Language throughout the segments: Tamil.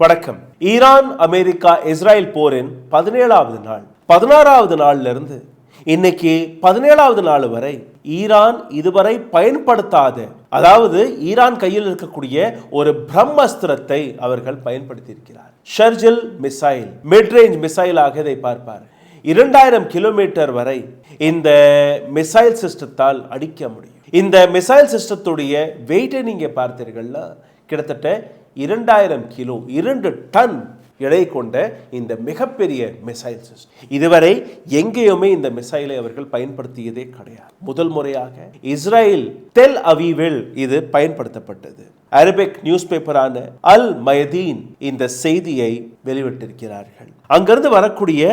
வணக்கம். ஈரான் அமெரிக்கா இஸ்ரேல் போரின் 17வது நாள், 16வது நாள்ல இருந்து இன்னைக்கு 17வது நாள் வரை ஈரான் இதுவரை பயன்படுத்தாத, அதாவது ஈரான் கையில் இருக்கக்கூடிய ஒரு பிரம்மஸ்திரத்தை அவர்கள் பயன்படுத்தி இருக்கிறார். ஷர்ஜில் மிசைல், மிட் ரேஞ்ச் மிசைலாக இதை பார்ப்பார். 2000 கிலோமீட்டர் வரை இந்த மிசைல் சிஸ்டத்தால் அடிக்க முடியும். இந்த மிசைல் சிஸ்டத்துடைய வெயிட்டை நீங்க பார்த்தீர்கள்னா கிட்டத்தட்ட 2000 கிலோ, 2 டன் எடை கொண்ட இந்த மிகப்பெரிய மிசைல் சிஸ்டம். இதுவரை எங்கேயுமே இந்த மிசைலை அவர்கள் பயன்படுத்தியதே கிடையாது. முதல் முறையாக இஸ்ரேல் தெல் அவீவில் இது பயன்படுத்தப்பட்டது. அரபிக் நியூஸ் பேப்பரான அல் மயதீன் இந்த செய்தியை வெளியிட்டிருக்கிறார்கள். அங்கிருந்து வரக்கூடிய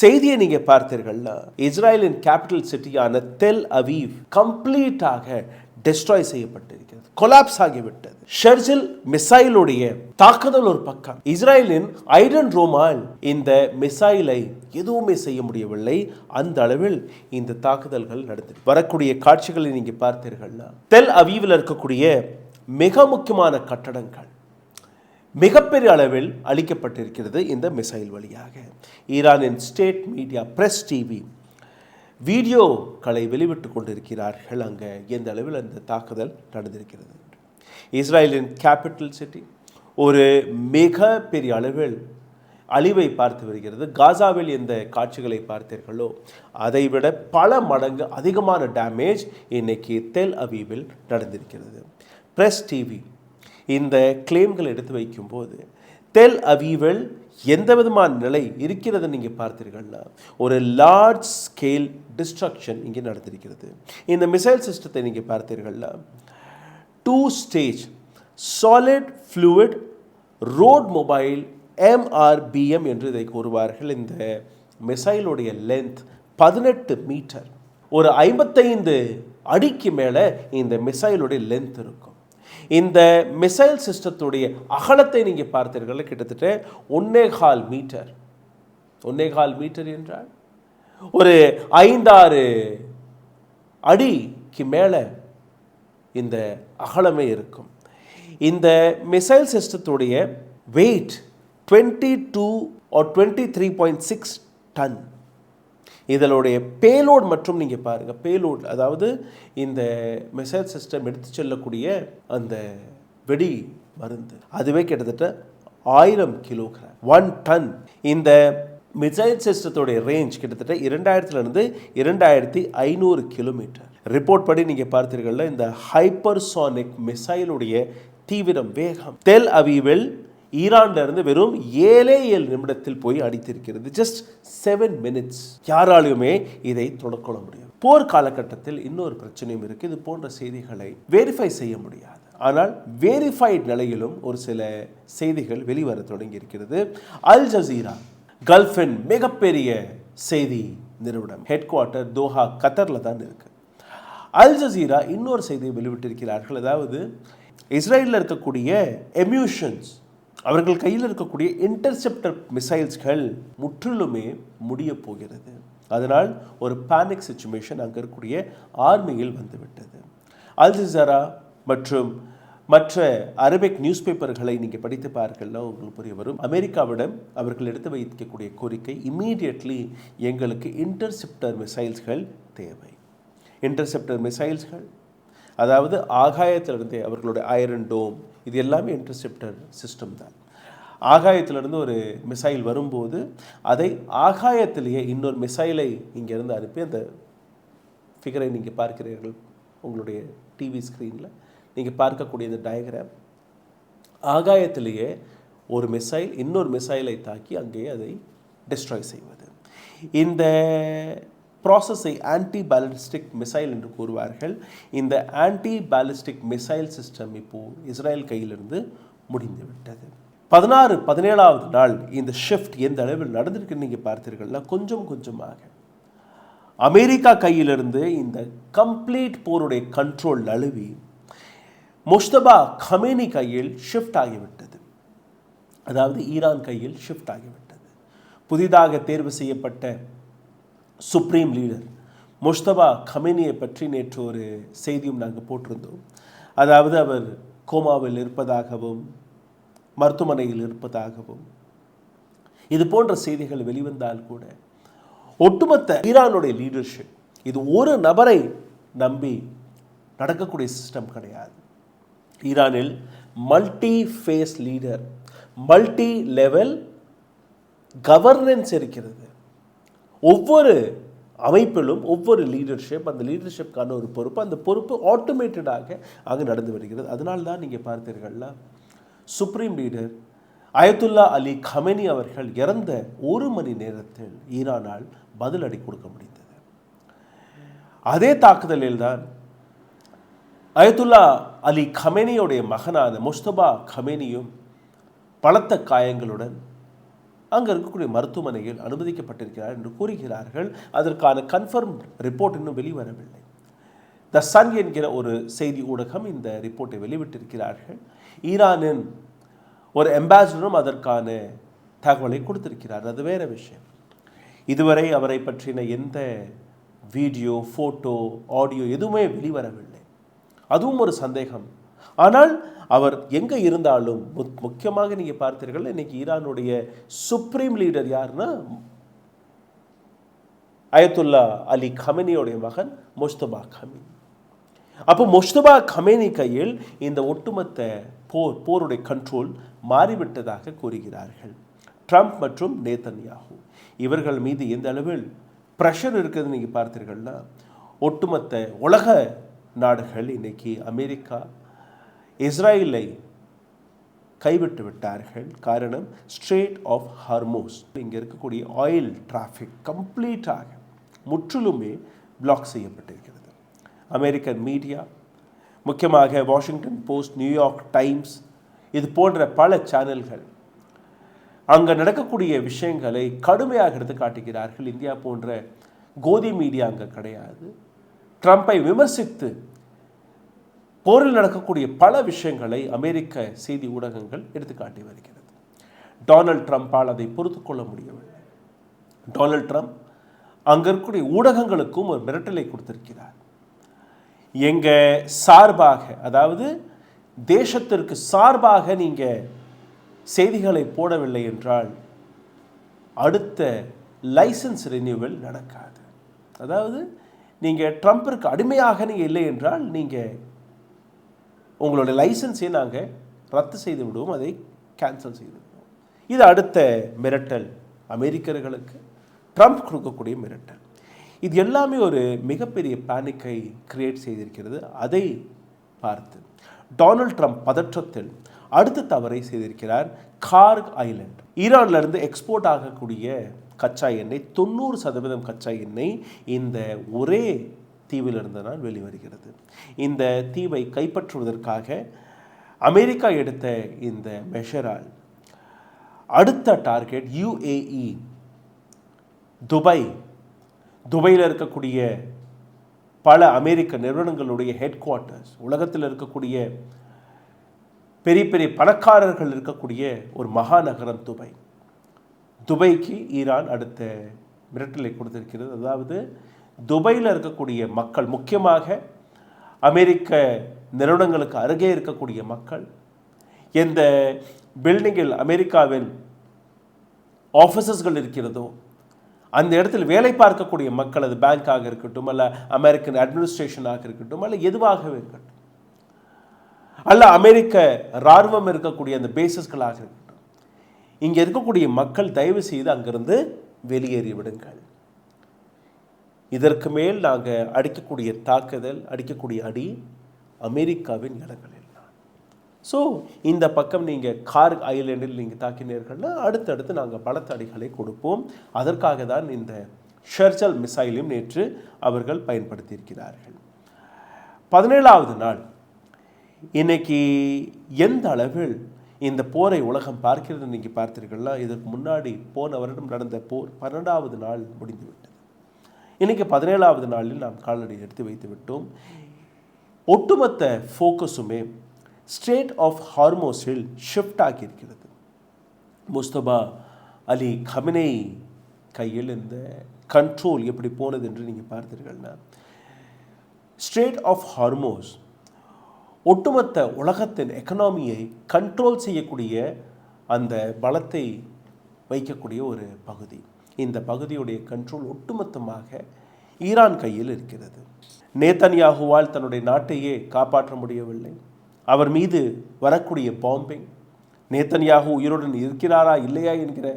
செய்தியை நீங்க பார்த்தீர்கள்னா இஸ்ரேலின் கேபிட்டல் சிட்டியான தெல் அவீவ் கம்ப்ளீட்டாக டெஸ்ட்ராய் செய்யப்பட்டிருக்கிறது, கொலாப்ஸ் ஆகிவிட்டது. ஷர்ஜில் மிசைலுடைய தாக்குதல் ஒரு பக்கம், இஸ்ரேலின் ஐடன் ரோமால் இந்த மிசைலை எதுவுமே செய்ய முடியவில்லை. அந்த அளவில் இந்த தாக்குதல்கள் நடந்தது. வரக்கூடிய காட்சிகளை நீங்க பார்த்தீர்கள்னா தெல் அவீவில் இருக்கக்கூடிய மிக முக்கியமான கட்டடங்கள் மிகப்பெரிய அளவில் அளிக்கப்பட்டிருக்கிறது இந்த மிசைல் வழியாக. ஈரானின் ஸ்டேட் மீடியா பிரஸ் டிவி வீடியோக்களை வெளிவிட்டுக் கொண்டிருக்கிறார்கள். அங்கே எந்த அளவில் அந்த தாக்குதல் நடந்திருக்கிறது. இஸ்ரேலின் கேபிட்டல் சிட்டி ஒரு மிக பெரிய அளவில் அழிவை பார்த்து வருகிறது. காசாவில் எந்த காட்சிகளை பார்த்தீர்களோ அதைவிட பல மடங்கு அதிகமான டேமேஜ் இன்னைக்கு தெல் அவீவில் நடந்திருக்கிறது. பிரஸ் டிவி இந்த கிளைம்கள் எடுத்து வைக்கும்போது தெல் அவீவில் எந்த விதமான நிலை இருக்கிறது நீங்க பார்த்தீர்கள்னா ஒரு லார்ஜ் ஸ்கேல் டிஸ்ட்ரக்ஷன் இங்கே நடந்திருக்கிறது. இந்த மிசைல் சிஸ்டத்தை நீங்க பார்த்தீர்கள்னா 2 stage solid fluid road mobile MRBM என்று இதை கூறுவார்கள். இந்த மிசைலுடைய லென்த் 18 மீட்டர், ஒரு 55 அடிக்கு மேலே இந்த மிசைலுடைய லென்த் இருக்கும். இந்த மிசைல் சிஸ்டத்துடைய அகலத்தை நீங்க பார்த்தீர்கள் கிட்டத்தட்ட 1.25 மீட்டர். 1.25 மீட்டர் என்றால் ஒரு 5-6 அடிக்கு மேலே இந்த அகலமே இருக்கும். இந்த மிசைல் சிஸ்டத்துடைய வெயிட் 22 or 23.6 டன். இதனுடைய பேலோட் மற்றும் நீங்கள் பாருங்கள், பேலோட் அதாவது இந்த மிசைல் சிஸ்டம் எடுத்து செல்லக்கூடிய அந்த வெடி மருந்து அதுவே கிட்டத்தட்ட 1000 கிலோகிராம், 1 டன். இந்த மிசைல் சிஸ்டத்துடைய ரேஞ்ச் கிட்டத்தட்ட 2000 2500 கிலோமீட்டர். ரிப்போர்ட் படி நீங்கள் பார்த்தீர்கள்னா இந்த ஹைப்பர்சானிக் மிசைலுடைய தீவிரம் வேகம் தெல் அவீவில் ஈரான்ல இருந்து வெறும் 7 நிமிடத்தில் போய் அடித்திருக்கிறது. Just 7 minutes. யாராலையுமே இதை தொடக்கொள்ள முடியும். போர் காலகட்டத்தில் இன்னொரு பிரச்சனையும் இருக்கு. இது போன்ற செய்திகளை வெரிஃபை செய்ய முடியாது. ஆனால் வெரிஃபைட் நிலையிலும் ஒரு சில செய்திகள் வெளிவர தொடங்கி இருக்கிறது. அல் ஜசீரா கல்ஃபின் மிகப்பெரிய செய்தி நிறுவனம், ஹெட் குவார்ட்டர் தோஹா கத்தர்ல தான் இருக்கு. அல் ஜசீரா இன்னொரு செய்தியை வெளிவிட்டிருக்கிறார்கள். அதாவது இஸ்ரேலில் இருக்கக்கூடிய எம்யூஷன்ஸ், அவர்கள் கையில் இருக்கக்கூடிய இன்டர்செப்டர் மிசைல்ஸ்கள் முற்றிலுமே முடிய போகிறது. அதனால் ஒரு பேனிக் சிச்சுவேஷன் அங்கே இருக்கக்கூடிய ஆர்மியில் வந்துவிட்டது. அல் ஜசீரா மற்றும் மற்ற அரபிக் நியூஸ் பேப்பர்களை நீங்கள் படித்து பார்க்கல உங்களுக்கு புரிய வரும். அமெரிக்காவிடம் அவர்கள் எடுத்து வைக்கக்கூடிய கோரிக்கை இம்மீடியட்லி எங்களுக்கு இன்டர்செப்டர் மிசைல்ஸ்கள் தேவை. இன்டர்செப்டர் மிசைல்ஸ்கள் அதாவது ஆகாயத்திலிருந்தே அவர்களுடைய ஐரன் டோம் இது எல்லாமே இன்டர்செப்டர் சிஸ்டம் தான். ஆகாயத்திலிருந்து ஒரு மிசைல் வரும்போது அதை ஆகாயத்திலேயே இன்னொரு மிசைலை இங்கேருந்து அனுப்பி, அந்த ஃபிகரை நீங்கள் பார்க்கிறீர்கள் உங்களுடைய டிவி ஸ்க்ரீனில் நீங்கள் பார்க்கக்கூடிய இந்த டயக்ராம், ஆகாயத்திலேயே ஒரு மிசைல் இன்னொரு மிசைலை தாக்கி அங்கேயே அதை டிஸ்ட்ராய் செய்வது. இந்த ப்ராசஸை ஆன்டி பாலிஸ்டிக் மிசைல் என்று கூறுவார்கள். இந்த ஆன்டி பாலிஸ்டிக் மிசைல் சிஸ்டம் இப்போது இஸ்ரேல் கையிலிருந்து முடிந்துவிட்டது. 17வது நாள் இந்த ஷிஃப்ட் எந்த அளவில் நடந்திருக்குன்னு நீங்கள் பார்த்தீர்கள்னா கொஞ்சம் கொஞ்சமாக அமெரிக்கா கையிலிருந்து இந்த கம்ப்ளீட் போருடைய கண்ட்ரோல் நழுவி முஸ்தபா கமேனி கையில் ஷிஃப்ட் ஆகிவிட்டது. அதாவது ஈரான் கையில் ஷிஃப்ட் ஆகிவிட்டது. புதிதாக தேர்வு செய்யப்பட்ட சுப்ரீம் லீடர் முஸ்தபா கமேனியை பற்றி நேற்று ஒரு செய்தியும் நாங்கள் போட்டிருந்தோம். அதாவது அவர் கோமாவில் இருப்பதாகவும் மருத்துவமனையில் இருப்பதாகவும் இது போன்ற செய்திகள் வெளிவந்தால் கூட ஒட்டுமொத்த ஈரானுடைய லீடர்ஷிப் இது ஒரு நபரை நம்பி நடக்கக்கூடிய சிஸ்டம் கிடையாது. ஈரானில் multi phase leader, multi level governance இருக்கிறது. ஒவ்வொரு அமைப்பிலும் ஒவ்வொரு லீடர்ஷிப், அந்த லீடர்ஷிப்கான ஒரு பொறுப்பு, அந்த பொறுப்பு ஆட்டோமேட்டடாக அங்கே நடந்து வருகிறது. அதனால்தான் நீங்கள் பார்த்தீர்கள்னா supreme leader Ayatollah Ali Khamenei அவர்கள் இறந்த 1 மணி நேரத்தில் ஈரானால் பதிலடி கொடுக்க முடிந்தது. அதே தாக்குதலில் தான் அயத்துல்லா அலி கமெனியுடைய மகனான முஸ்தபா கமெனியும் பலத்த காயங்களுடன் அங்கே இருக்கக்கூடிய மருத்துவமனையில் அனுமதிக்கப்பட்டிருக்கிறார் என்று கூறுகிறார்கள். அதற்கான கன்ஃபர்ம் ரிப்போர்ட் இன்னும் வெளிவரவில்லை. த சன் என்கிற ஒரு செய்தி ஊடகம் இந்த ரிப்போர்ட்டை வெளிவிட்டிருக்கிறார்கள். ஈரானின் ஒரு அம்பாசிடரும் அதற்கான தகவலை கொடுத்திருக்கிறார். அது வேற விஷயம். இதுவரை அவரை பற்றின எந்த வீடியோ, ஃபோட்டோ, ஆடியோ எதுவுமே வெளிவரவில்லை. அதுவும் ஒரு சந்தேகம். ஆனால் அவர் எங்கே இருந்தாலும் முக்கியமாக நீங்கள் பார்த்தீர்கள், இன்னைக்கு ஈரானுடைய சுப்ரீம் லீடர் யாருன்னா அயத்துல்லா அலி கமெனியோடைய மகன் முஸ்தபா கமெனி. அப்போ முஸ்தபா கமெனி கையில் இந்த ஒட்டுமொத்த போருடைய கண்ட்ரோல் மாறிவிட்டதாக கூறுகிறார்கள். ட்ரம்ப் மற்றும் நேதன்யாஹூ இவர்கள் மீது எந்த அளவில் ப்ரெஷர் இருக்குதுன்னு நீங்கள் பார்த்தீர்கள்னா ஒட்டுமொத்த உலக நாடுகள் இன்னைக்கு அமெரிக்கா இஸ்ரேலை கைவிட்டு விட்டார்கள். காரணம் ஸ்ட்ரெய்ட் ஆஃப் ஹார்மோஸ். இங்கே இருக்கக்கூடிய ஆயில் டிராஃபிக் கம்ப்ளீட்டாக முற்றிலுமே பிளாக் செய்யப்பட்டிருக்கிறது. அமெரிக்கன் மீடியா, முக்கியமாக வாஷிங்டன் போஸ்ட், நியூயார்க் டைம்ஸ், இது போன்ற பல சேனல்கள் அங்கே நடக்கக்கூடிய விஷயங்களை கடுமையாக எடுத்து காட்டுகிறார்கள். இந்தியா போன்ற கோதி மீடியா அங்கே கிடையாது. ட்ரம்பை விமர்சித்து போரில் நடக்கக்கூடிய பல விஷயங்களை அமெரிக்க செய்தி ஊடகங்கள் எடுத்துக்காட்டி வருகிறது. டொனால்ட் ட்ரம்பால் அதை பொறுத்து கொள்ள முடியவில்லை. டொனால்ட் ட்ரம்ப் அங்கே இருக்கக்கூடிய ஊடகங்களுக்கும் ஒரு மிரட்டலை கொடுத்திருக்கிறார். எங்க சார்பாக, அதாவது தேசத்திற்கு சார்பாக நீங்கள் செய்திகளை போடவில்லை என்றால் அடுத்த லைசன்ஸ் ரினியூவல் நடக்காது. அதாவது நீங்கள் ட்ரம்பிற்கு அடிமையாக நீங்கள் இல்லை என்றால் நீங்கள் உங்களுடைய லைசன்ஸை நாங்கள் ரத்து செய்து விடுவோம், அதை கேன்சல் செய்து விடுவோம். இது அடுத்த மிரட்டல் அமெரிக்கர்களுக்கு ட்ரம்ப் கொடுக்கக்கூடிய மிரட்டல். இது எல்லாமே ஒரு மிகப்பெரிய பேனிக்கை கிரியேட் செய்திருக்கிறது. அதை பார்த்து டொனால்ட் ட்ரம்ப் பதற்றத்தில் அடுத்த தவறை செய்திருக்கிறார். கார்க் ஐலண்ட், ஈரானிலிருந்து எக்ஸ்போர்ட் ஆகக்கூடிய கச்சா எண்ணெய் 90% கச்சா எண்ணெய் இந்த ஒரே தீவிலிருந்து தான் வெளிவருகிறது. இந்த தீவை கைப்பற்றுவதற்காக அமெரிக்கா எடுத்த இந்த மெஷரால் அடுத்த டார்கெட் UAE, துபாயில் இருக்கக்கூடிய பல அமெரிக்க நிறுவனங்களுடைய ஹெட் குவார்ட்டர்ஸ், உலகத்தில் இருக்கக்கூடிய பெரிய பெரிய பணக்காரர்கள் இருக்கக்கூடிய ஒரு மகாநகரம் துபாய்க்கு ஈரான் அடுத்த மிரட்டலை கொடுத்திருக்கிறது. அதாவது துபாயில் இருக்கக்கூடிய மக்கள், முக்கியமாக அமெரிக்க நிறுவனங்களுக்கு அருகே இருக்கக்கூடிய மக்கள், எந்த பில்டிங்கில் அமெரிக்காவின் ஆஃபீஸஸ்கள் இருக்கிறதோ அந்த இடத்தில் வேலை பார்க்கக்கூடிய மக்கள், அது பேங்காக இருக்கட்டும், அல்ல அமெரிக்கன் அட்மினிஸ்ட்ரேஷனாக இருக்கட்டும், அல்ல எதுவாகவே இருக்கட்டும், அல்ல அமெரிக்க இராணுவம் இருக்கக்கூடிய அந்த பேசஸ்களாக இருக்கட்டும், இங்கே இருக்கக்கூடிய மக்கள் தயவு செய்து அங்கிருந்து வெளியேறி விடுங்கள். இதற்கு மேல் நாங்கள் அடிக்கக்கூடிய தாக்குதல், அடிக்கக்கூடிய அடி அமெரிக்காவின் இடங்களில். ஸோ இந்த பக்கம் நீங்கள் கார்க் ஐலண்டில் நீங்கள் தாக்கினீர்கள்னா அடுத்தடுத்து நாங்கள் பலத்த அடிகளை கொடுப்போம். அதற்காக தான் இந்த ஷெர்ஜல் மிசைலையும் நேற்று அவர்கள் பயன்படுத்தியிருக்கிறார்கள். 17வது நாள் இன்னைக்கு எந்த அளவில் இந்த போரை உலகம் பார்க்கிறது நீங்கள் பார்த்தீர்கள்னா, இதற்கு முன்னாடி போன வருடம் நடந்த போர் 12வது நாள் முடிந்துவிட்டது. இன்றைக்கி 17வது நாளில் நாம் காலடி எடுத்து வைத்து விட்டோம். ஒட்டுமொத்த ஃபோக்கஸுமே ஸ்ட்ரெய்ட் ஆஃப் ஹார்மோஸில் ஷிஃப்ட் ஆகியிருக்கிறது. முஸ்தபா அலி கமெனி கையில் இந்த கண்ட்ரோல் எப்படி போனது என்று நீங்கள் பார்த்தீர்கள்னா, ஸ்ட்ரெய்ட் ஆஃப் ஹார்மோஸ் ஒட்டுமொத்த உலகத்தின் எக்கனாமியை கண்ட்ரோல் செய்யக்கூடிய அந்த பலத்தை வைக்கக்கூடிய ஒரு பகுதி. இந்த பகுதியுடைய கண்ட்ரோல் ஒட்டுமொத்தமாக ஈரான் கையில் இருக்கிறது. நேதன்யாகுவால் தன்னுடைய நாட்டையே காப்பாற்ற முடியவில்லை. அவர் மீது வரக்கூடிய பாம்பிங், நேதன்யாகு உயிருடன் இருக்கிறாரா இல்லையா என்கிற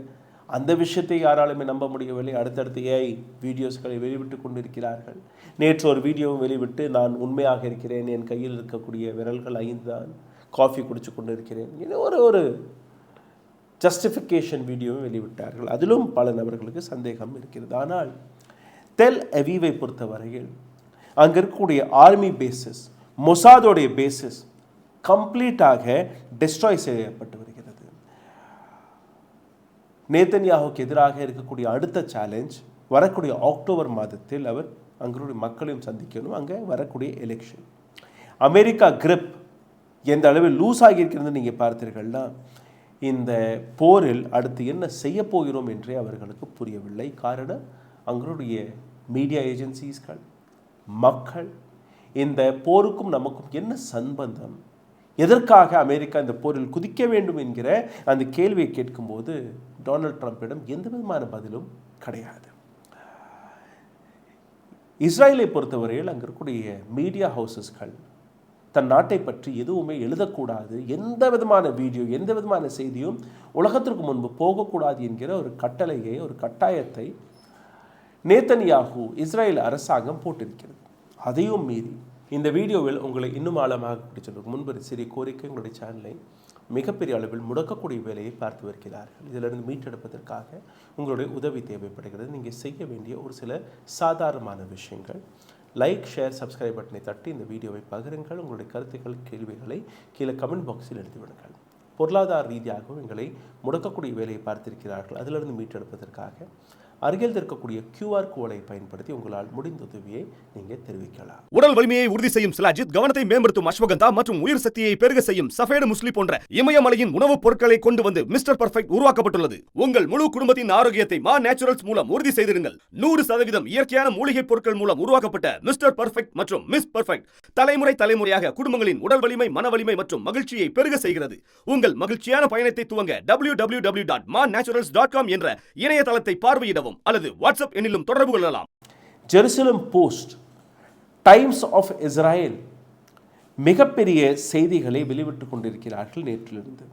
அந்த விஷயத்தை யாராலுமே நம்ப முடியவில்லை. அடுத்தடுத்து ஏஐ வீடியோஸ்களை வெளிவிட்டு கொண்டிருக்கிறார்கள். நேற்று ஒரு வீடியோவும் வெளிவிட்டு, நான் உண்மையாக இருக்கிறேன், என் கையில் இருக்கக்கூடிய விரல்கள் 5 தான், காஃபி குடிச்சு கொண்டு இருக்கிறேன், இது ஒரு ஜஸ்டிஃபிகேஷன் வீடியோவும் வெளிவிட்டார்கள். அதிலும் பல நபர்களுக்கு சந்தேகம் இருக்கிறது. ஆனால் தெல் அவீவை பொறுத்தவரையில் அங்கே இருக்கக்கூடிய ஆர்மி பேசஸ், மொசாதோடைய பேசஸ் கம்ப்ளீட்டாக டெஸ்ட்ராய் செய்யப்பட்டு வருகிறது. நேதன்யாகுக்கு எதிராக இருக்கக்கூடிய அடுத்த சேலஞ்ச் வரக்கூடிய அக்டோபர் மாதத்தில் அவர் அங்களுடைய மக்களையும் சந்திக்கணும். அங்கே வரக்கூடிய எலெக்ஷன். அமெரிக்கா கிரிப் எந்த அளவில் லூஸ் ஆகியிருக்கிறது நீங்கள் பார்த்தீர்கள்னா, இந்த போரில் அடுத்து என்ன செய்ய போகிறோம் என்றே அவர்களுக்கு புரியவில்லை. காரணம், அங்களுடைய மீடியா ஏஜென்சிஸ்கள், மக்கள் இந்த போருக்கும் நமக்கும் என்ன சம்பந்தம், எதற்காக அமெரிக்கா இந்த போரில் குதிக்க வேண்டும் என்கிற அந்த கேள்வியை கேட்கும்போது டொனால்ட் ட்ரம்பிடம் எந்த விதமான பதிலும் கிடையாது. இஸ்ரேலை பொறுத்தவரையில் அங்கே இருக்கக்கூடிய மீடியா ஹவுசஸ்கள் தன் நாட்டை பற்றி எதுவுமே எழுதக்கூடாது, எந்த விதமான வீடியோ, எந்த விதமான செய்தியும் உலகத்திற்கு முன்பு போகக்கூடாது என்கிற ஒரு கட்டளையை, ஒரு கட்டாயத்தை நேதன்யாகு இஸ்ரேல் அரசாங்கம் போட்டிருக்கிறது. அதையும் மீறி இந்த வீடியோவில் உங்களை இன்னும் ஆழமாக பிடிச்சிருக்கும் முன்பு சிறிய கோரிக்கை, உங்களுடைய சேனலை மிகப்பெரிய அளவில் முடக்கக்கூடிய வேலையை பார்த்து வருகிறார்கள். இதிலிருந்து மீட்டெடுப்பதற்காக உங்களுடைய உதவி தேவைப்படுகிறது. நீங்கள் செய்ய வேண்டிய ஒரு சில சாதாரணமான விஷயங்கள்: லைக், ஷேர், சப்ஸ்கிரைப் பட்டனை தட்டி இந்த வீடியோவை பகிருங்கள். உங்களுடைய கருத்துக்கள், கேள்விகளை கீழே கமெண்ட் பாக்ஸில் எழுதிவிடுங்கள். பொருளாதார ரீதியாகவும் எங்களை முடக்கக்கூடிய வேலையை பார்த்திருக்கிறார்கள். அதிலிருந்து மீட்டெடுப்பதற்காக அருகில் இருக்கக்கூடிய QR கோடை பயன்படுத்தி உங்களால் முடிந்த உதவியை நீங்கள் தெரிவிக்கலாம். உடல் வலிமையை உறுதி செய்யும் சிலாஜித், கவனத்தை மேம்படுத்தும் அஸ்வகந்தா மற்றும் உயிர் சக்தியை பெருக செய்யும் சஃபேடு முஸ்லி போன்ற இமயமலையின் உணவுப் பொருட்களை கொண்டு வந்து மிஸ்டர் பர்ஃபெக்ட் உருவாக்கப்பட்டுள்ளது. உங்கள் முழு குடும்பத்தின் ஆரோக்கியத்தை மா நேச்சுரல்ஸ் மூலம் உறுதி செய்திருங்கள். 100% இயற்கையான மூலிகை பொருட்கள் மூலம் உருவாக்கப்பட்ட மிஸ்டர் பர்ஃபெக்ட் மற்றும் மிஸ் பர்ஃபெக்ட் தலைமுறையாக குடும்பங்களின் உடல் வலிமை, மன வலிமை மற்றும் மகிழ்ச்சியை பெருக செய்கிறது. உங்கள் மகிழ்ச்சியான பயணத்தை துவங்க www.mannaturals.com என்ற இணையதளத்தை பார்வையிடவும் அல்லது வாட்ஸ்அப் எண்ணிலும் தொடர்பு கொள்ளலாம். Jerusalem Post, Times of Israel மிகப்பெரிய செய்திகளை வெளிவிட்டுக் கொண்டிருக்கிறார்கள். நேற்றிலிருந்து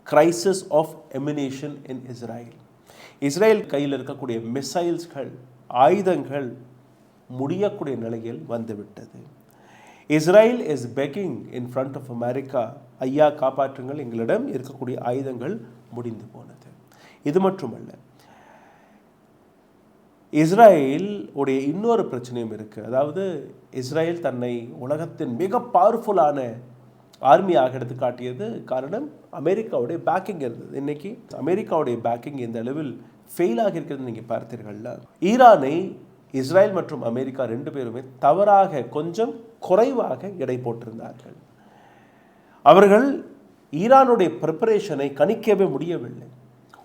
crisis of ammunition in Israel. Israel கையில் இருக்கக்கூடிய மிசைல்ஸ்கள், ஆயுதங்கள் முடியக்கூடிய நிலையில் வந்துவிட்டது. Israel is begging in front of America, ஐயா காப்பாற்றுங்கள், எங்களிடம் இருக்கக்கூடிய ஆயுதங்கள் முடிந்து போனது. இது மட்டுமல்ல, இஸ்ரேல் உடைய இன்னொரு பிரச்சனையும் இருக்குது. அதாவது இஸ்ரேல் தன்னை உலகத்தின் மிக பவர்ஃபுல்லான ஆர்மியாக எடுத்து காட்டியது. காரணம், அமெரிக்காவுடைய பேக்கிங் இருந்தது. இன்னைக்கு அமெரிக்காவுடைய பேக்கிங் இந்த அளவில் ஃபெயில் ஆகியிருக்கிறது நீங்கள் பார்த்தீர்கள்னா, ஈரானை இஸ்ரேல் மற்றும் அமெரிக்கா 2 பேருமே தவறாக, கொஞ்சம் குறைவாக எடை போட்டிருந்தார்கள். அவர்கள் ஈரானுடைய ப்ரிப்பரேஷனை கணிக்கவே முடியவில்லை.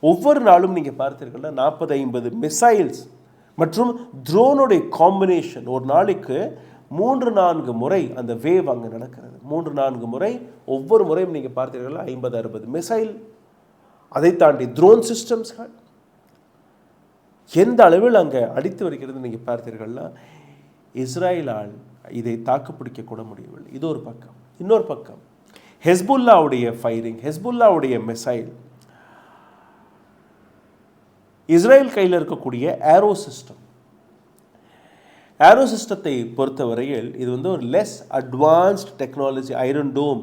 ஒவ்வொரு நாளும் நீங்கள் பார்த்தீர்கள்னா 40-50 மிசைல்ஸ் மற்றும் ட்ரோனுடைய காம்பினேஷன் ஒரு நாளைக்கு 3-4 முறை அந்த வேவ் அங்கே நடக்கிறது. 3-4 முறை, ஒவ்வொரு முறையும் நீங்கள் பார்த்தீர்கள்னா 50-60 மிசைல், அதை தாண்டி ட்ரோன் சிஸ்டம்ஸ்கள் எந்த அளவில் அங்கே அடித்து வருகிறது நீங்கள் பார்த்தீர்கள்னா, இஸ்ரேலால் இதை தாக்குப்பிடிக்க கூட முடியவில்லை. இது ஒரு பக்கம். இன்னொரு பக்கம் ஹெஸ்புல்லாவுடைய ஃபயரிங், ஹெஸ்புல்லாவுடைய மிசைல், இஸ்ரேல் கையில் இருக்கக்கூடிய ஏரோ சிஸ்டம். ஏரோ சிஸ்டத்தை பொறுத்தவரையில் இது ஒரு லெஸ் அட்வான்ஸ்ட் டெக்னாலஜி. ஐரன் டோம்,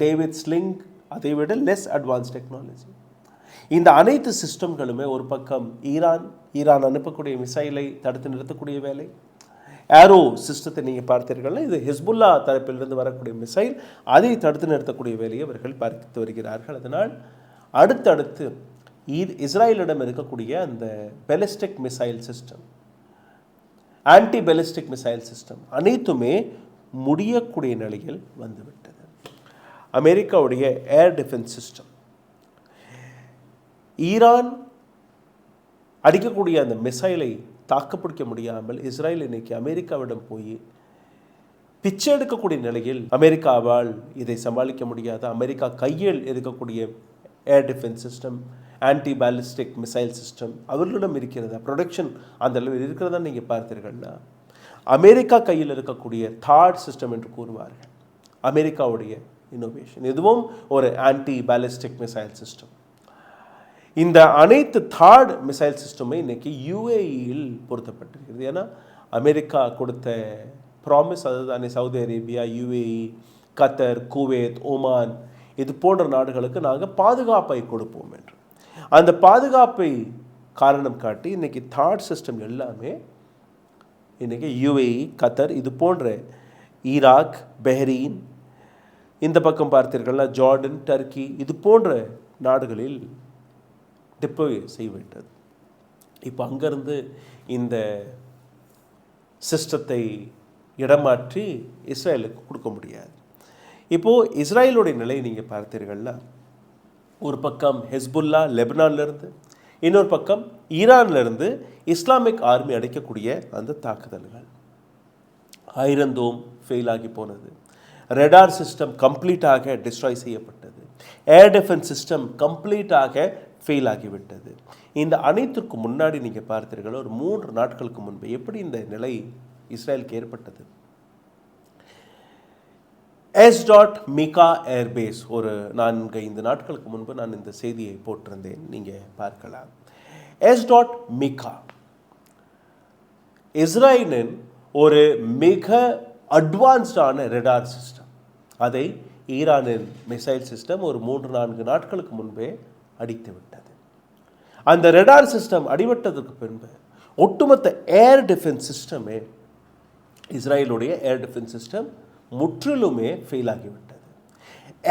டேவிட் ஸ்லிங், அதை விட லெஸ் அட்வான்ஸ்ட் டெக்னாலஜி. இந்த அனைத்து சிஸ்டம்களுமே ஒரு பக்கம் ஈரான் அனுப்பக்கூடிய மிசைலை தடுத்து நிறுத்தக்கூடிய வேலை. ஏரோ சிஸ்டத்தை நீங்கள் பார்த்தீர்கள்னா, இது ஹெஸ்புல்லா தரப்பிலிருந்து வரக்கூடிய மிசைல், அதை தடுத்து நிறுத்தக்கூடிய வேலையை அவர்கள் பார்த்து வருகிறார்கள். அதனால் அடுத்தடுத்து இஸ்ரேலிடம் இருக்கக்கூடிய அந்த ballistic missile system, anti ballistic missile system அனைத்துமே முடியக்கூடிய நிலையில் வந்துவிட்டது. அமெரிக்காவுடைய ஏர் டிஃபென்ஸ் சிஸ்டம், ஈரான் அடிக்கக்கூடிய அந்த மிசைலை தாக்குப்பிடிக்க முடியாமல் இஸ்ரேல் இன்னைக்கு அமெரிக்காவிடம் போய் பிச்சை எடுக்கக்கூடிய நிலையில் அமெரிக்காவால் இதை சமாளிக்க முடியாது. அமெரிக்கா கையில் இருக்கக்கூடிய air defence system, anti ballistic missile system அவர்களிடம் இருக்கிறதா, ப்ரொடக்ஷன் அந்த அளவில் இருக்கிறதா நீங்கள் பார்த்தீர்கள்னா, அமெரிக்கா கையில் இருக்கக்கூடிய தாட் சிஸ்டம் என்று கூறுவார்கள். அமெரிக்காவுடைய இன்னோவேஷன் இதுவும் ஒரு ஆன்டி பேலிஸ்டிக் மிசைல் சிஸ்டம். இந்த அனைத்து தாட் மிசைல் சிஸ்டமே இன்னைக்கு யுஏஇயில் பொருத்தப்பட்டிருக்கிறது. ஏன்னா அமெரிக்கா கொடுத்த ப்ராமிஸ் அதுதானே, சவுதி அரேபியா, யுஏஇ, கத்தர், குவைத், ஒமான் இது போன்ற நாடுகளுக்கு நாங்கள் பாதுகாப்பை கொடுப்போம் என்று. அந்த பாதுகாப்பை காரணம் காட்டி இன்றைக்கி தாட் சிஸ்டம் எல்லாமே இன்றைக்கி யுஏஇ, கத்தர் இது போன்ற ஈராக், பஹ்ரைன், இந்த பக்கம் பார்த்தீர்கள்னா ஜார்டன், டர்க்கி இது போன்ற நாடுகளில் டிப்ளோய் செய்துவிட்டது. இப்போ அங்கேருந்து இந்த சிஸ்டத்தை இடமாற்றி இஸ்ரேலுக்கு கொடுக்க முடியாது. இப்போது இஸ்ரேலுடைய நிலை நீங்கள் பார்த்தீர்கள்னா, ஒரு பக்கம் ஹெஸ்புல்லா லெபனான்லேருந்து, இன்னொரு பக்கம் ஈரான்லேருந்து இஸ்லாமிக் ஆர்மி அடைக்கக்கூடிய அந்த தாக்குதல்கள். ஐரன் ஃபெயில் ஆகி போனது, ரெடார் சிஸ்டம் கம்ப்ளீட்டாக டிஸ்ட்ராய் செய்யப்பட்டது, ஏர் டிஃபென்ஸ் சிஸ்டம் கம்ப்ளீட்டாக ஃபெயில் ஆகிவிட்டது. இந்த அனைத்திற்கு முன்னாடி நீங்கள் பார்த்தீர்கள், ஒரு 3 நாட்களுக்கு முன்பு எப்படி இந்த நிலை இஸ்ரேலுக்கு ஏற்பட்டது. மிகா ஏர்பேஸ் ஒரு 4-5 நாட்களுக்கு முன்பு நான் இந்த செய்தியை போட்டிருந்தேன், நீங்கள் பார்க்கலாம். மிகா இஸ்ரேலின் ஒரு மிக அட்வான்ஸ்டான ரெடார் சிஸ்டம். அதை ஈரானின் மிசைல் சிஸ்டம் ஒரு 3-4 நாட்களுக்கு முன்பே அடித்து விட்டது. அந்த ரெடார் சிஸ்டம் அடிபட்டதற்கு பின்பு ஒட்டுமொத்த ஏர் டிஃபென்ஸ் சிஸ்டமே, இஸ்ரேலுடைய ஏர் டிஃபென்ஸ் சிஸ்டம் முற்றிலுமே ஃபெயில் ஆகிவிட்டது.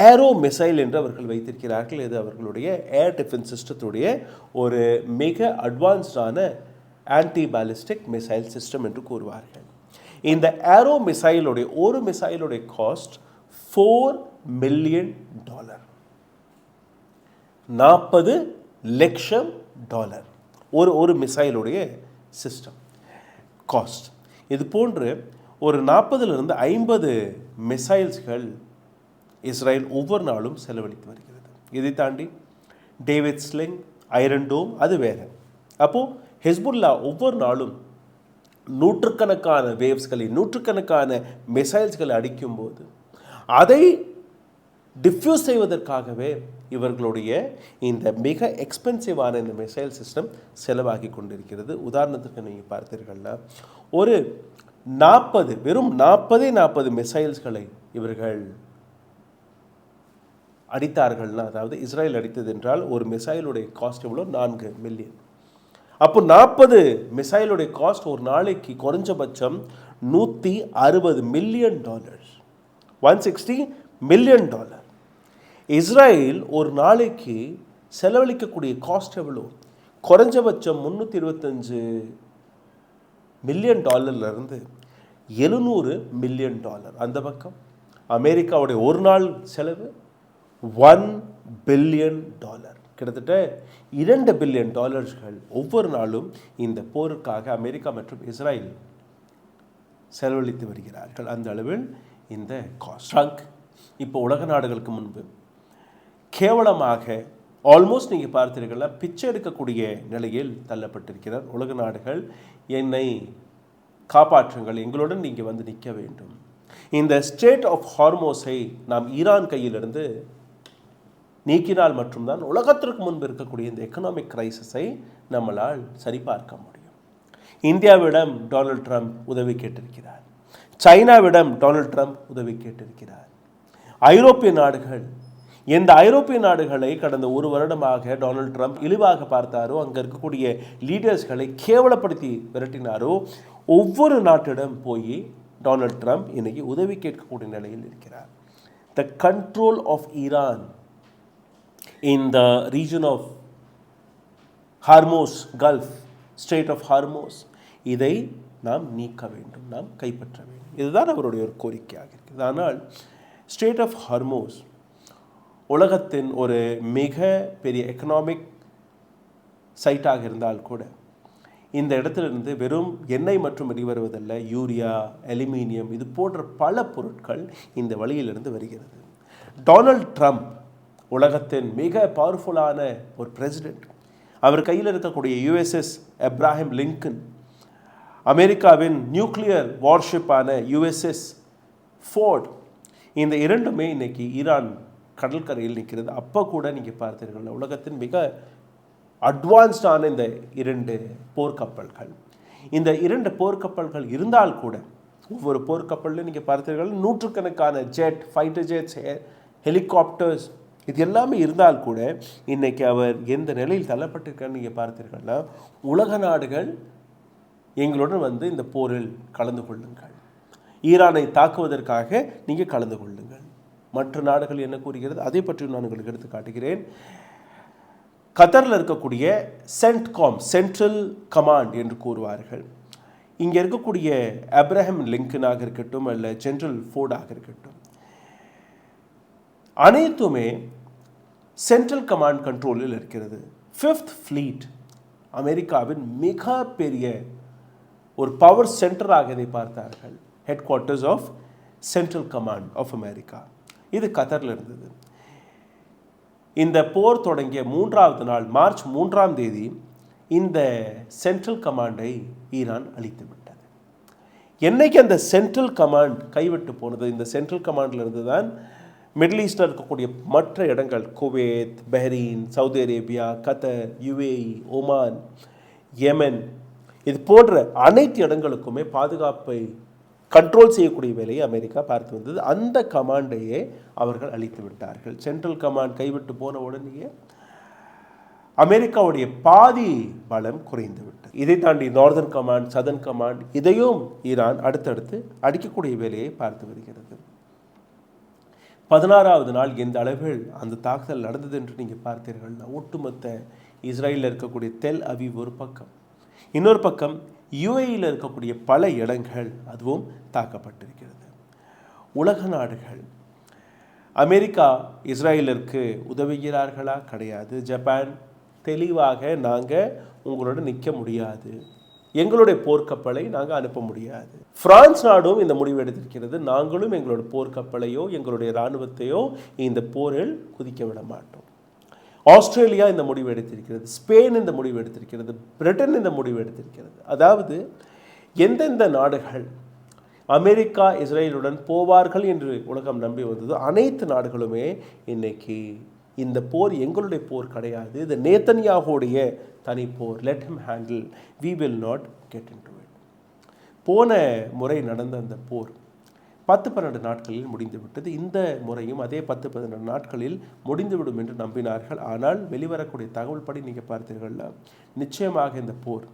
ஏரோ மிசைல் என்று அவர்கள் வைத்திருக்கிறார்கள். இது அவர்களுடைய ஏர் டிஃபென்ஸ் சிஸ்டத்துடைய ஒரு மிக அட்வான்ஸ்டான ஆன்டி பேலிஸ்டிக் மிசைல் சிஸ்டம் என்று கூறுவார்கள். இந்த ஏரோ மிசைலுடைய ஒரு மிசைலுடைய காஸ்ட் $4 மில்லியன், $40 லட்சம் ஒரு மிசைலுடைய சிஸ்டம் காஸ்ட். இது போன்று ஒரு 40 - 50 மிசைல்ஸ்கள் இஸ்ரேல் ஒவ்வொரு நாளும் செலவழித்து வருகிறது. இதை தாண்டி டேவிட் ஸ்லிங், ஐரன் டோம் அது வேறு. அப்போது ஹெஸ்புல்லா ஒவ்வொரு நாளும் நூற்றுக்கணக்கான வேவ்ஸ்களை, நூற்றுக்கணக்கான மிசைல்ஸ்களை அடிக்கும்போது அதை டிஃப்யூஸ் செய்வதற்காகவே இவர்களுடைய இந்த மிக எக்ஸ்பென்சிவான இந்த மிசைல் சிஸ்டம் செலவாகி கொண்டிருக்கிறது. உதாரணத்துக்கு நீங்கள் பார்த்தீர்கள்னா, ஒரு 40 மிசைல்ஸ்களை இவர்கள் அடித்தார்கள்னா, அதாவது இஸ்ரேல் அடித்தது என்றால் ஒரு மிசைலுடைய காஸ்ட் எவ்வளோ, $4 மில்லியன். அப்போ 40 மிசைலுடைய காஸ்ட் ஒரு நாளைக்கு குறைஞ்சபட்சம் $160 மில்லியன், $160 மில்லியன். இஸ்ரேல் ஒரு நாளைக்கு செலவழிக்கக்கூடிய காஸ்ட் எவ்வளோ, குறைஞ்சபட்சம் $325 மில்லியன் இருந்து $700 மில்லியன். அந்த பக்கம் அமெரிக்காவுடைய ஒரு நாள் செலவு $1 பில்லியன், கிட்டத்தட்ட $2 பில்லியன் ஒவ்வொரு நாளும் இந்த போருக்காக அமெரிக்கா மற்றும் இஸ்ரேல் செலவழித்து வருகிறார்கள். அந்த அளவில் இந்த காஸ்ட் இப்போ உலக நாடுகளுக்கு முன்பு கேவலமாக ஆல்மோஸ்ட் நீங்கள் பார்த்தீர்கள்னா பிச்சை எடுக்கக்கூடிய நிலையில் தள்ளப்பட்டிருக்கிறார். உலக நாடுகள் என்னை காப்பாற்றுங்கள், எங்களுடன் நீங்கள் வந்து நிற்க வேண்டும். இந்த ஸ்டேட் ஆஃப் ஹார்மோஸை நாம் ஈரான் கையிலிருந்து நீக்கினால் மட்டும்தான் உலகத்திற்கு முன்பு இருக்கக்கூடிய இந்த எக்கனாமிக் கிரைசிஸை நம்மளால் சரிபார்க்க முடியும். இந்தியாவிடம் டொனால்ட் ட்ரம்ப் உதவி கேட்டிருக்கிறார், சைனாவிடம் டொனால்ட் ட்ரம்ப் உதவி கேட்டிருக்கிறார். ஐரோப்பிய நாடுகள், எந்த ஐரோப்பிய நாடுகளை கடந்த 1 வருடமாக டொனால்ட் ட்ரம்ப் இழிவாக பார்த்தாரோ, அங்கே இருக்கக்கூடிய லீடர்ஸ்களை கேவலப்படுத்தி விரட்டினாரோ, ஒவ்வொரு நாட்டிடம் போய் டொனால்ட் ட்ரம்ப் இன்னைக்கு உதவி கேட்கக்கூடிய நிலையில் இருக்கிறார். The control of Iran in the region of Hormuz Gulf, Strait of Hormuz, இதை நாம் நீக்க வேண்டும், நாம் கைப்பற்ற வேண்டும். இதுதான் அவருடைய ஒரு கோரிக்கையாக இருக்குது. ஆனால் ஸ்ட்ரெய்ட் ஆஃப் ஹார்மோஸ் உலகத்தின் ஒரு மிக பெரிய எக்கனாமிக் சைட்டாக இருந்தால் கூட இந்த இடத்திலிருந்து வெறும் எண்ணெய் மற்றும் வெளிவருவதல்ல, யூரியா, அலுமினியம் இது போன்ற பல பொருட்கள் இந்த வழியிலிருந்து வருகிறது. டொனால்ட் ட்ரம்ப் உலகத்தின் மிக பவர்ஃபுல்லான ஒரு பிரசிடென்ட். அவர் கையில் இருக்கக்கூடிய யுஎஸ்எஸ் அப்ரஹாம் லிங்கன், அமெரிக்காவின் நியூக்ளியர் வார்ஷிப்பான யுஎஸ்எஸ் ஃபோர்ட், இந்த இரண்டுமே இன்னைக்கு ஈரான் கடற்கரையில் நிற்கிறது. அப்போ கூட நீங்கள் பார்த்தீர்கள் உலகத்தின் மிக அட்வான்ஸ்டான இந்த 2 போர்க்கப்பல்கள். இந்த 2 போர்க்கப்பல்கள் இருந்தால் கூட ஒவ்வொரு போர்க்கப்பல்லையும் நீங்கள் பார்த்தீர்கள் நூற்றுக்கணக்கான ஜெட், ஃபைட்டர் ஜெட்ஸ், ஹெலிகாப்டர்ஸ் இது எல்லாமே இருந்தால் கூட இன்றைக்கி அவர் எந்த நிலையில் தள்ளப்பட்டிருக்கான்னு நீங்கள் பார்த்தீர்கள்னா, உலக நாடுகள் எங்களுடன் வந்து இந்த போரில் கலந்து கொள்ளுங்கள், ஈரானை தாக்குவதற்காக நீங்கள் கலந்து கொள்ளுங்கள். மற்ற நாடுகள் என்ன கூறுகிறது அதை பற்றி நான் உங்களுக்கு எடுத்து காட்டுகிறேன். கத்தரில் இருக்கக்கூடிய சென்ட்காம், சென்ட்ரல் கமாண்ட் என்று கூறுவார்கள். இங்கே இருக்கக்கூடிய அப்ரஹாம் லிங்கனாக இருக்கட்டும் அல்ல ஜெனரல் ஃபோர்டாக இருக்கட்டும், அனைத்துமே சென்ட்ரல் கமாண்ட் கண்ட்ரோலில் இருக்கிறது. 5th ஃப்ளீட் அமெரிக்காவின் மிக பெரிய ஒரு பவர் சென்டராக இதை பார்த்தார்கள். Headquarters of central command of America இது கத்தரில் இருந்தது. இந்த போர் தொடங்கிய 3வது நாள் மார்ச் 3ஆம் தேதி இந்த சென்ட்ரல் கமாண்டை ஈரான் அழித்து விட்டது. என்னைக்கு அந்த சென்ட்ரல் கமாண்ட் கைவிட்டு போனது, இந்த சென்ட்ரல் கமாண்டில் இருந்து தான் மிடில் ஈஸ்டில் இருக்கக்கூடிய மற்ற இடங்கள் குவைத், பஹ்ரைன், சவுதி அரேபியா, கத்தர், யுஏஇ, ஒமான், யெமன் இது போன்ற அனைத்து இடங்களுக்குமே பாதுகாப்பை கண்ட்ரோல் செய்யக்கூடிய வேலையை அமெரிக்கா பார்த்து வந்தது. அந்த கமாண்டையே அவர்கள் அழித்து விட்டார்கள். சென்ட்ரல் கமாண்ட் கைவிட்டு போன உடனேயே அமெரிக்காவுடைய பாதி பலம் குறைந்து விட்டது. இதை தாண்டி நார்தர்ன் கமாண்ட், சதர்ன் கமாண்ட் இதையும் ஈரான் அடுத்தடுத்து அடிக்கக்கூடிய வேலையை பார்த்து வருகிறது. 16வது நாள் எந்த அளவில் அந்த தாக்குதல் நடந்தது என்று நீங்கள் பார்த்தீர்கள்னா, ஒட்டுமொத்த இஸ்ரேலில் இருக்கக்கூடிய தெல் அவீவ் ஒரு பக்கம், இன்னொரு பக்கம் யுஏஇயில் இருக்கக்கூடிய பல இடங்கள் அதுவும் தாக்கப்பட்டிருக்கிறது. உலக நாடுகள் அமெரிக்கா இஸ்ரேலிற்கு உதவுகிறார்களா? கிடையாது. ஜப்பான் தெளிவாக நாங்கள் உங்களோட நிற்க முடியாது, எங்களுடைய போர்க்கப்பலை நாங்கள் அனுப்ப முடியாது. பிரான்ஸ் நாடும் இந்த முடிவு எடுத்திருக்கிறது, நாங்களும் எங்களோட போர்க்கப்பலையோ எங்களுடைய இராணுவத்தையோ இந்த போரில் குதிக்க விட மாட்டோம். ஆஸ்திரேலியா இந்த முடிவு எடுத்திருக்கிறது, ஸ்பெயின் இந்த முடிவு எடுத்திருக்கிறது, பிரிட்டன் இந்த முடிவு எடுத்திருக்கிறது. அதாவது எந்தெந்த நாடுகள் அமெரிக்கா இஸ்ரேலுடன் போவார்கள் என்று உலகம் நம்பி வந்தது, அனைத்து நாடுகளுமே இன்னைக்கு இந்த போர் எங்களுடைய போர் கிடையாது, இது நேத்தன்யாஹுடைய தனி போர், let him handle, we will not get into it. போன முறை நடந்த அந்த போர் 10-12 நாட்களில் முடிந்துவிட்டது. இந்த முறையும் அதே 10-12 நாட்களில் முடிந்துவிடும் என்று நம்பினார்கள். ஆனால் வெளிவரக்கூடிய தகவல் படி நீங்கள் பார்த்தீர்கள்னா, நிச்சயமாக இந்த போர்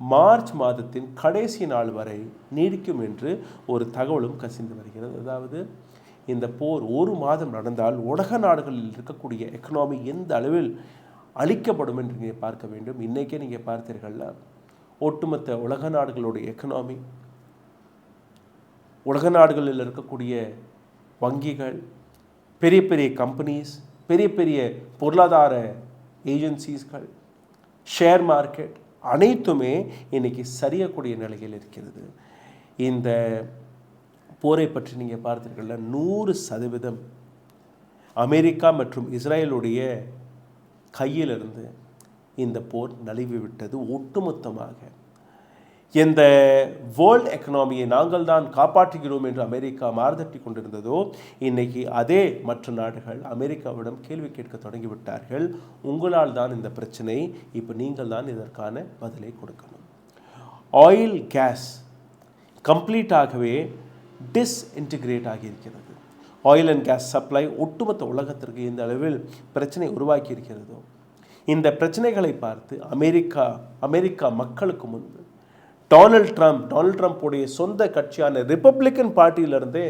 மார்ச் மாதத்தின் கடைசி நாள் வரை நீடிக்கும் என்று ஒரு தகவலும் கசிந்து வருகிறது. அதாவது இந்த போர் 1 மாதம் நடந்தால் உலக நாடுகளில் இருக்கக்கூடிய எக்கனாமி எந்த அளவில் அழிக்கப்படும் என்று நீங்கள் பார்க்க வேண்டும். இன்றைக்கே நீங்கள் பார்த்தீர்கள்னா, ஒட்டுமொத்த உலக நாடுகளுடைய எக்கனாமி, உலக நாடுகளில் இருக்கக்கூடிய வங்கிகள், பெரிய பெரிய கம்பெனிஸ், பெரிய பெரிய பொருளாதார ஏஜென்சிஸ்கள், ஷேர் மார்க்கெட் அனைத்துமே இன்னைக்கு சரியக்கூடிய நிலையில் இருக்கிறது. இந்த போரை பற்றி நீங்கள் பார்த்தீர்கள்னா 100% அமெரிக்கா மற்றும் இஸ்ரேலுடைய கையிலிருந்து இந்த போர் நழுவி விட்டது. ஒட்டுமொத்தமாக இந்த வேர்ல்ட் எக்கனாமியை நாங்கள் தான் காப்பாற்றுகிறோம் என்று அமெரிக்கா மார்தட்டி கொண்டிருந்ததோ, இன்னைக்கு அதே மற்ற நாடுகள் அமெரிக்காவிடம் கேள்வி கேட்க தொடங்கிவிட்டார்கள். உங்களால் தான் இந்த பிரச்சனை, இப்போ நீங்கள் தான் இதற்கான பதிலை கொடுக்கணும். ஆயில் கேஸ் கம்ப்ளீட்டாகவே டிஸ்இன்டிகிரேட் ஆகியிருக்கிறது. ஆயில் அண்ட் கேஸ் சப்ளை ஒட்டுமொத்த உலகத்திற்கு இந்த அளவில் பிரச்சனை உருவாக்கி இருக்கிறதோ, இந்த பிரச்சனைகளை பார்த்து அமெரிக்கா மக்களுக்கு முன்பு டொனால்ட் ட்ரம்ப்புடைய சொந்த கட்சியான ரிப்பப்ளிக்கன் பார்ட்டியிலிருந்தே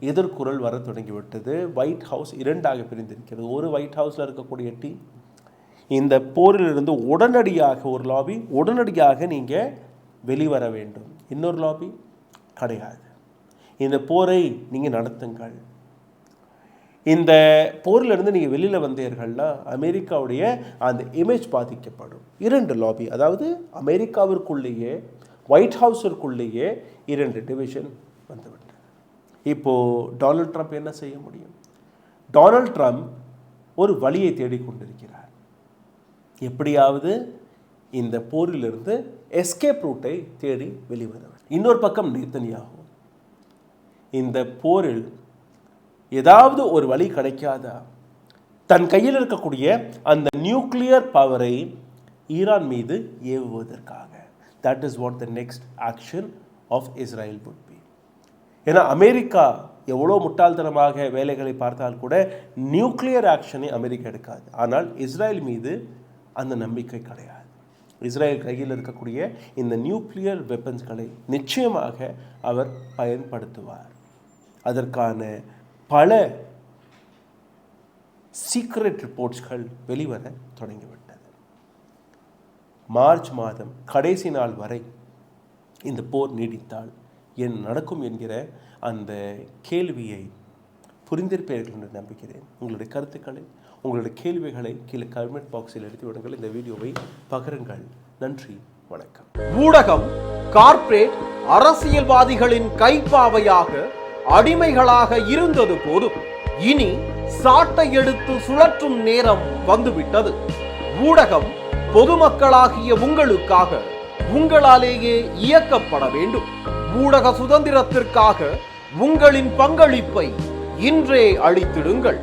எதிர்குரல் வர தொடங்கிவிட்டது. ஒயிட் ஹவுஸ் 2ஆக பிரிந்திருக்கிறது. ஒரு ஒயிட் ஹவுஸில் இருக்கக்கூடிய டீம் இந்த போரிலிருந்து உடனடியாக ஒரு லாபி, உடனடியாக நீங்கள் வெளிவர வேண்டும். இன்னொரு லாபி கிடையாது, இந்த போரை நீங்கள் நடத்துங்கள். இந்த போரிலிருந்து நீங்கள் வெளியில் வந்தீர்கள்னா அமெரிக்காவுடைய அந்த இமேஜ் பாதிக்கப்படும். 2 லாபி, அதாவது அமெரிக்காவிற்குள்ளேயே ஒயிட் ஹவுஸிற்குள்ளேயே 2 டிவிஷன் வந்துவிட்டது. இப்போது டொனால்ட் ட்ரம்ப் என்ன செய்ய முடியும்? டொனால்ட் ட்ரம்ப் ஒரு வழியை தேடிக்கொண்டிருக்கிறார். எப்படியாவது இந்த போரிலிருந்து எஸ்கேப் ரூட்டை தேடி வெளிவருவார். இன்னொரு பக்கம் நேத்தன்யாகு, இந்த போரில் ஏதாவது ஒரு வழி கிடைக்காதா, தன் கையில் இருக்கக்கூடிய அந்த நியூக்ளியர் பவரை ஈரான் மீது ஏவுவதற்காக. That is what the next action of Israel would be. ஏன்னா அமெரிக்கா எவ்வளோ முட்டாள்தனமாக வேலைகளை பார்த்தால் கூட நியூக்ளியர் ஆக்ஷனை அமெரிக்கா எடுக்காது. ஆனால் இஸ்ரேல் மீது அந்த நம்பிக்கை கிடையாது. இஸ்ரேல் கையில் இருக்கக்கூடிய இந்த நியூக்ளியர் வெப்பன்ஸ்களை நிச்சயமாக அவர் பயன்படுத்துவார். அதற்கான பல சீக்ரெட் ரிப்போர்ட்ஸ்கள் வெளிவர தொடங்கிவிட்டது. மார்ச் மாதம் கடைசி நாள் வரை இந்த போர் நீடித்தால் என்ன நடக்கும் என்கிற அந்த கேள்வியை புரிந்திருப்பீர்கள் என்று நம்புகிறேன். உங்களுடைய கருத்துக்களை, உங்களுடைய கேள்விகளை கீழே கமெண்ட் பாக்ஸில் எடுத்து விடுங்கள். இந்த வீடியோவை பகிருங்கள். நன்றி, வணக்கம். ஊடகம் கார்ப்பரேட் அரசியல்வாதிகளின் கைப்பாவையாக அடிமைகளாக இருந்தது போதும். இனி சாட்டை எடுத்து சுழற்றும் நேரம் வந்துவிட்டது. ஊடகம் பொதுமக்களாகிய உங்களுக்காக, உங்களாலேயே இயக்கப்பட வேண்டும். ஊடக சுதந்திரத்திற்காக உங்களின் பங்களிப்பை இன்றே அளித்திடுங்கள்.